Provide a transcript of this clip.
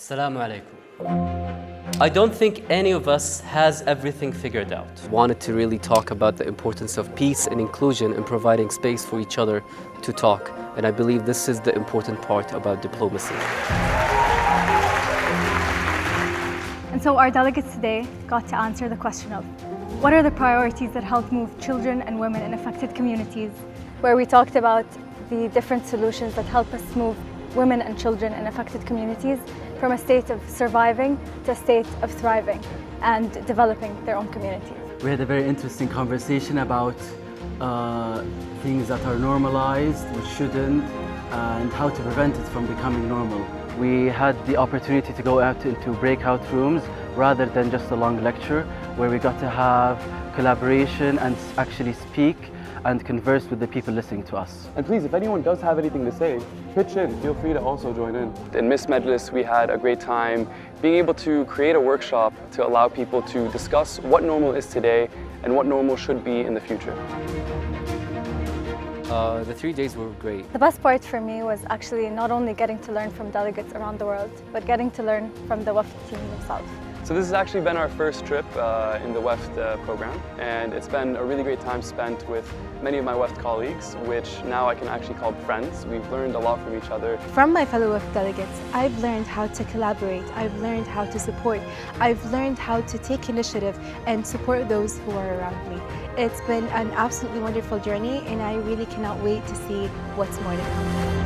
Assalamu alaikum. I don't think any of us has everything figured out. Wanted to really talk about the importance of peace and inclusion and providing space for each other to talk. And I believe this is the important part about diplomacy. And so our delegates today got to answer the question of what are the priorities that help move children and women in affected communities, where we talked about the different solutions that help us move women and children in affected communities from a state of surviving to a state of thriving and developing their own communities. We had a very interesting conversation about things that are normalized, which shouldn't, and how to prevent it from becoming normal. We had the opportunity to go out into breakout rooms rather than just a long lecture, where we got to have collaboration and actually speak and converse with the people listening to us. And please, if anyone does have anything to say, pitch in. Feel free to also join in. In Misk Majlis, we had a great time being able to create a workshop to allow people to discuss what normal is today and what normal should be in the future. The 3 days were great. The best part for me was actually not only getting to learn from delegates around the world, but getting to learn from the WAFD team themselves. So this has actually been our first trip in the WAFD program, and it's been a really great time spent with many of my WAFD colleagues, which now I can actually call friends. We've learned a lot from each other. From my fellow WAFD delegates, I've learned how to collaborate, I've learned how to support, I've learned how to take initiative and support those who are around me. It's been an absolutely wonderful journey, and I really cannot wait to see what's more to come.